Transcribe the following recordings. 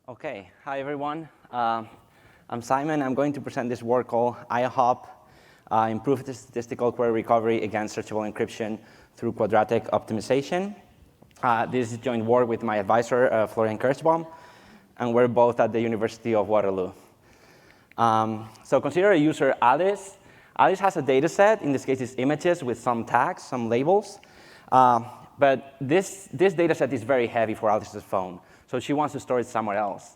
Okay, hi everyone. I'm Simon. I'm going to present this work called IHOP, Improved Statistical Query Recovery Against Searchable Encryption through Quadratic Optimization. This is joint work with my advisor, Florian Kerschbaum, and we're both at the University of Waterloo. So consider a user Alice. Alice has a data set. In this case, it's images with some tags, some labels. But this data set is very heavy for Alice's phone. So she wants to store it somewhere else.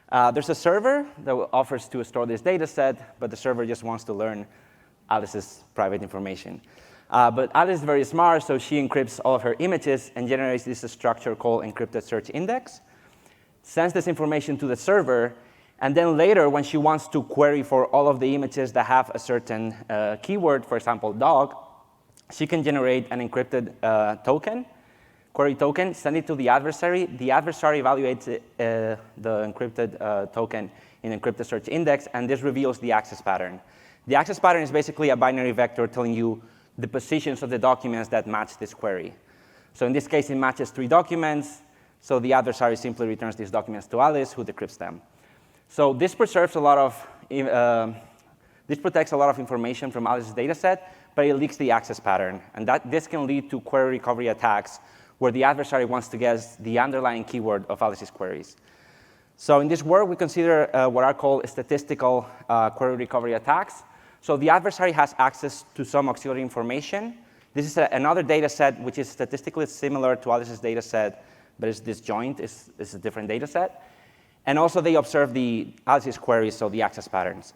There's a server that offers to store this data set, but the server just wants to learn Alice's private information. But Alice is very smart, so she encrypts all of her images and generates this structure called encrypted search index, sends this information to the server, and then later, when she wants to query for all of the images that have a certain keyword, for example, dog, she can generate an encrypted token, query token, send it to the adversary. The adversary evaluates the encrypted token in encrypted search index, and this reveals the access pattern. The access pattern is basically a binary vector telling you the positions of the documents that match this query. So in this case, it matches 3 documents. So the adversary simply returns these documents to Alice, who decrypts them. So this preserves a lot of, this protects a lot of information from Alice's data set, but it leaks the access pattern. And this can lead to query recovery attacks where the adversary wants to guess the underlying keyword of Alice's queries. So in this work, we consider what are called statistical query recovery attacks. So the adversary has access to some auxiliary information. This is another data set which is statistically similar to Alice's data set, but it's disjoint, it's a different data set. And also they observe Alice's queries, so the access patterns.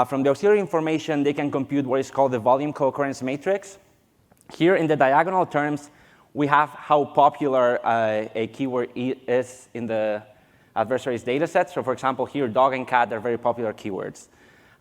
From the auxiliary information, they can compute what is called the volume co-occurrence matrix. Here in the diagonal terms, we have how popular a keyword is in the adversary's data set. So for example, here, dog and cat are very popular keywords.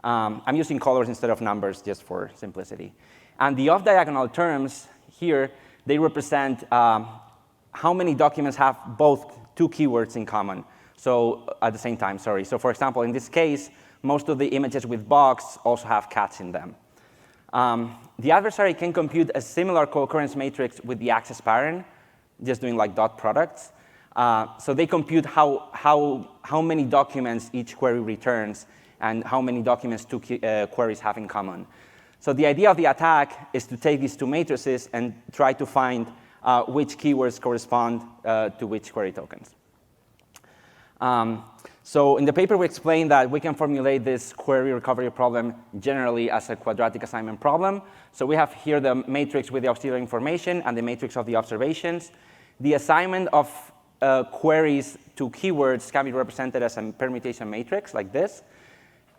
I'm using colors instead of numbers just for simplicity. And the off-diagonal terms here, they represent how many documents have both 2 keywords in common. So at the same time, sorry. So for example, in this case, most of the images with box also have cats in them. The adversary can compute a similar co-occurrence matrix with the access pattern, just doing like dot products. So they compute how many documents each query returns and how many documents 2 queries have in common. So the idea of the attack is to take these 2 matrices and try to find which keywords correspond to which query tokens. So in the paper, we explain that we can formulate this query recovery problem generally as a quadratic assignment problem. So we have here the matrix with the auxiliary information and the matrix of the observations. The assignment of queries to keywords can be represented as a permutation matrix like this.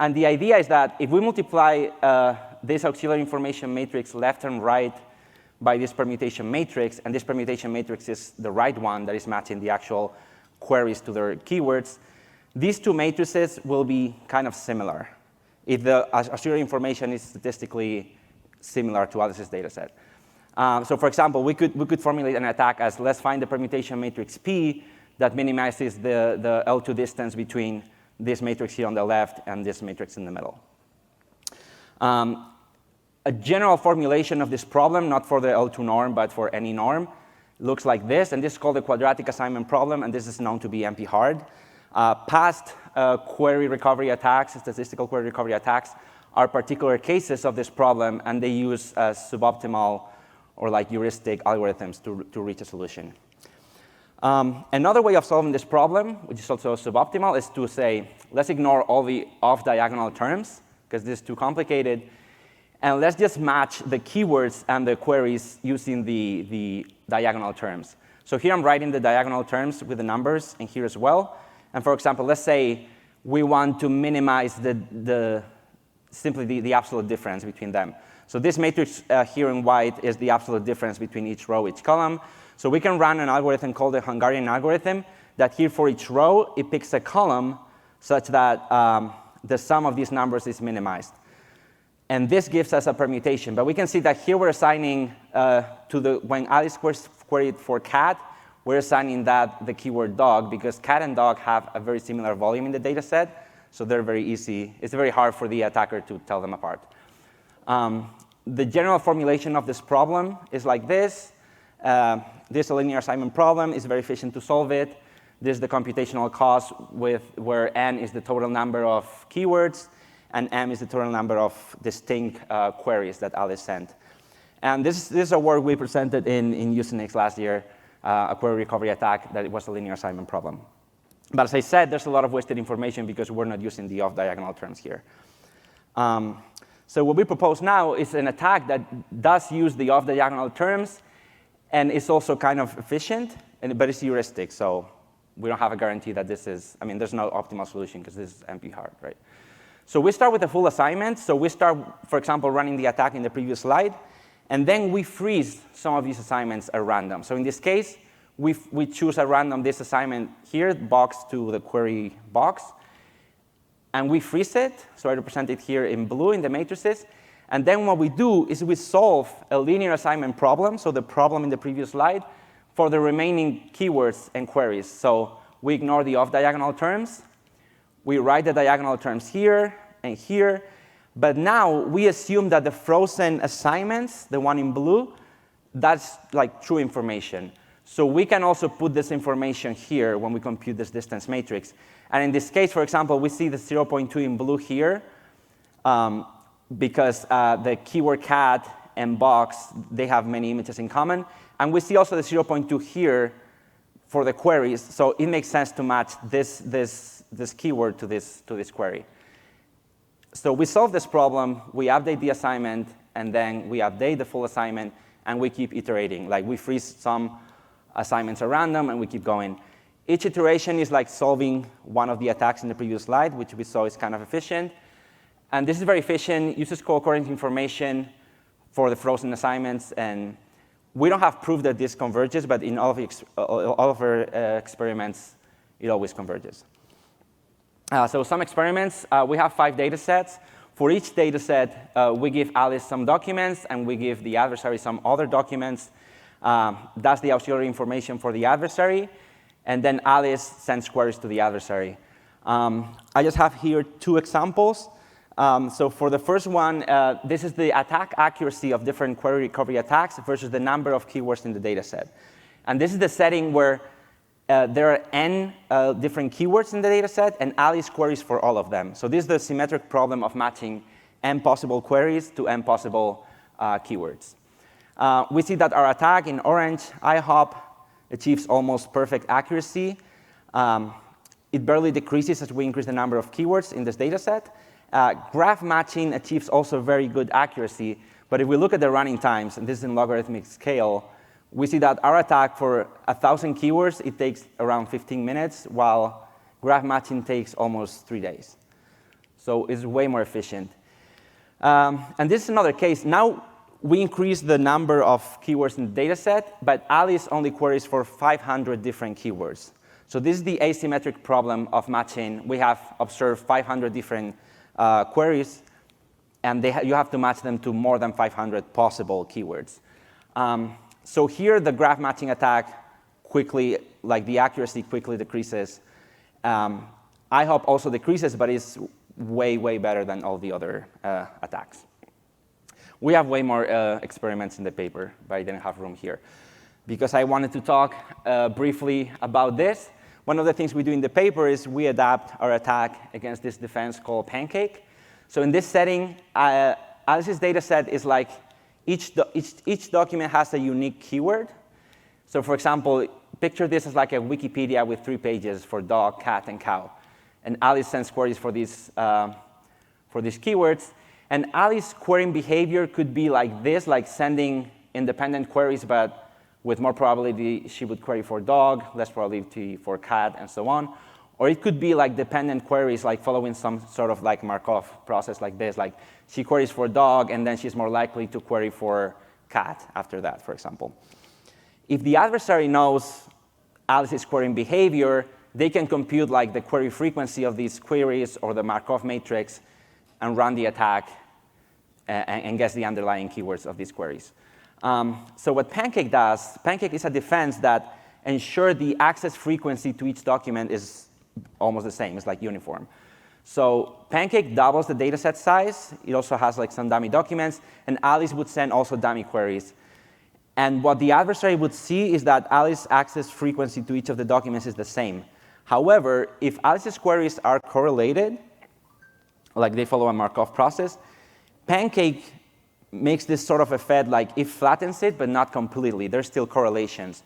And the idea is that if we multiply this auxiliary information matrix left and right by this permutation matrix, and this permutation matrix is the right one that is matching the actual queries to their keywords, these 2 matrices will be kind of similar if the auxiliary information is statistically similar to Alice's data set. So for example, we could formulate an attack as let's find the permutation matrix P that minimizes the L2 distance between this matrix here on the left and this matrix in the middle. A general formulation of this problem, not for the L2 norm, but for any norm, looks like this. And this is called the quadratic assignment problem, and this is known to be NP-hard. Past query recovery attacks, statistical query recovery attacks, are particular cases of this problem, and they use suboptimal or like heuristic algorithms to reach a solution. Another way of solving this problem, which is also suboptimal, is to say, let's ignore all the off-diagonal terms, because this is too complicated, and let's just match the keywords and the queries using the diagonal terms. So here I'm writing the diagonal terms with the numbers, and here as well. And for example, let's say we want to minimize simply the absolute difference between them. So this matrix here in white is the absolute difference between each row, each column. So we can run an algorithm called the Hungarian algorithm that here for each row, it picks a column such that the sum of these numbers is minimized. And this gives us a permutation. But we can see that here we're assigning when Alice queried for cat, we're assigning that the keyword dog, because cat and dog have a very similar volume in the data set. So they're very easy. It's very hard for the attacker to tell them apart. The general formulation of this problem is like this. This is a linear assignment problem. It's very efficient to solve it. This is the computational cost where n is the total number of keywords, and m is the total number of distinct queries that Alice sent. And this is a work we presented in USENIX last year, a query recovery attack that it was a linear assignment problem. But as I said, there's a lot of wasted information because we're not using the off-diagonal terms here. So what we propose now is an attack that does use the off-diagonal terms, and it's also kind of efficient, but it's heuristic. So we don't have a guarantee that this is, I mean, there's no optimal solution because this is NP hard, right? So we start with a full assignment. So we start, for example, running the attack in the previous slide, and then we freeze some of these assignments at random. So in this case, we choose at random this assignment here, box to the query box, and we freeze it. So I represent it here in blue in the matrices. And then what we do is we solve a linear assignment problem, so the problem in the previous slide, for the remaining keywords and queries. So we ignore the off-diagonal terms. We write the diagonal terms here and here. But now we assume that the frozen assignments, the one in blue, that's like true information. So we can also put this information here when we compute this distance matrix. And in this case, for example, we see the 0.2 in blue here because the keyword cat and box, they have many images in common. And we see also the 0.2 here for the queries. So it makes sense to match this keyword to this query. So we solve this problem. We update the assignment, and then we update the full assignment, and we keep iterating. Like we freeze some assignments at random, and we keep going. Each iteration is like solving one of the attacks in the previous slide, which we saw is kind of efficient. And this is very efficient, uses co-occurring information for the frozen assignments. And we don't have proof that this converges, but in all of our experiments, it always converges. So some experiments, we have 5 data sets. For each data set, we give Alice some documents, and we give the adversary some other documents. That's the auxiliary information for the adversary. And then Alice sends queries to the adversary. I just have here 2 examples. So for the first one, this is the attack accuracy of different query recovery attacks versus the number of keywords in the data set. And this is the setting where there are n different keywords in the data set, and Alice queries for all of them. So this is the symmetric problem of matching n possible queries to n possible keywords. We see that our attack in orange, IHOP, achieves almost perfect accuracy. It barely decreases as we increase the number of keywords in this data set. Graph matching achieves also very good accuracy. But if we look at the running times, and this is in logarithmic scale, we see that our attack for 1,000 keywords, it takes around 15 minutes, while graph matching takes almost 3 days. So it's way more efficient. And this is another case. Now we increase the number of keywords in the data set, but Alice only queries for 500 different keywords. So this is the asymmetric problem of matching. We have observed 500 different queries, and you have to match them to more than 500 possible keywords. So here, the graph matching attack quickly, like the accuracy quickly decreases. IHOP also decreases, but it's way, way better than all the other attacks. We have way more experiments in the paper, but I didn't have room here. Because I wanted to talk briefly about this, one of the things we do in the paper is we adapt our attack against this defense called Pancake. So in this setting, Alice's data set is like each document has a unique keyword. So for example, picture this as like a Wikipedia with 3 pages for dog, cat, and cow. And Alice sends queries for these keywords. And Alice's querying behavior could be like this, like sending independent queries, but with more probability she would query for dog, less probability for cat, and so on. Or it could be like dependent queries, like following some sort of like Markov process like this, like she queries for dog, and then she's more likely to query for cat after that, for example. If the adversary knows Alice's querying behavior, they can compute like the query frequency of these queries or the Markov matrix and run the attack and guess the underlying keywords of these queries. So what Pancake does, Pancake is a defense that ensures the access frequency to each document is almost the same. It's like uniform. So Pancake doubles the data set size. It also has like some dummy documents. And Alice would send also dummy queries. And what the adversary would see is that Alice's access frequency to each of the documents is the same. However, if Alice's queries are correlated, like they follow a Markov process, Pancake makes this sort of effect like it flattens it, but not completely. There's still correlations.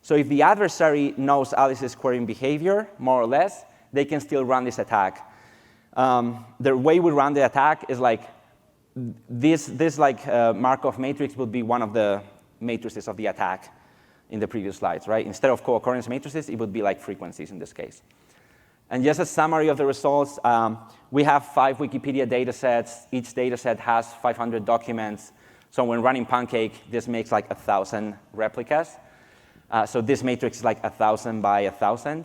So if the adversary knows Alice's querying behavior, more or less, they can still run this attack. The way we run the attack is like this Markov matrix would be one of the matrices of the attack in the previous slides, right? Instead of co-occurrence matrices, it would be like frequencies in this case. And just a summary of the results, we have 5 Wikipedia datasets. Each dataset has 500 documents. So when running Pancake, this makes like 1,000 replicas. So this matrix is like 1,000 by 1,000.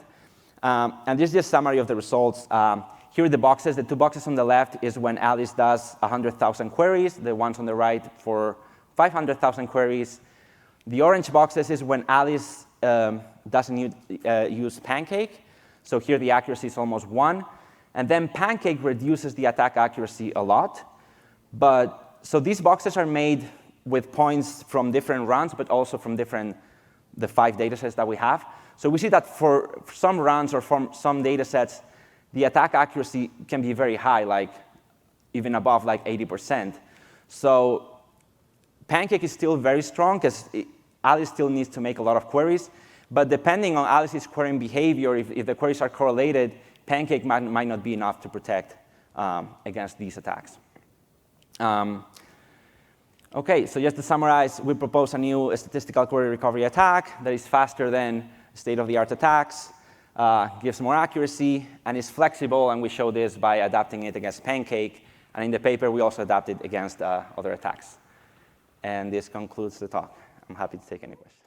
And this is just a summary of the results. Here are the boxes. The 2 boxes on the left is when Alice does 100,000 queries. The ones on the right for 500,000 queries. The orange boxes is when Alice doesn't use Pancake. So here the accuracy is almost 1. And then Pancake reduces the attack accuracy a lot. So these boxes are made with points from different runs, but also from the 5 datasets that we have. So we see that for some runs or for some datasets, the attack accuracy can be very high, like even above like 80%. So Pancake is still very strong because Alice still needs to make a lot of queries. But depending on Alice's querying behavior, if the queries are correlated, Pancake might not be enough to protect against these attacks. OK, so just to summarize, we propose a new statistical query recovery attack that is faster than state-of-the-art attacks, gives more accuracy, and is flexible. And we show this by adapting it against Pancake. And in the paper, we also adapt it against other attacks. And this concludes the talk. I'm happy to take any questions.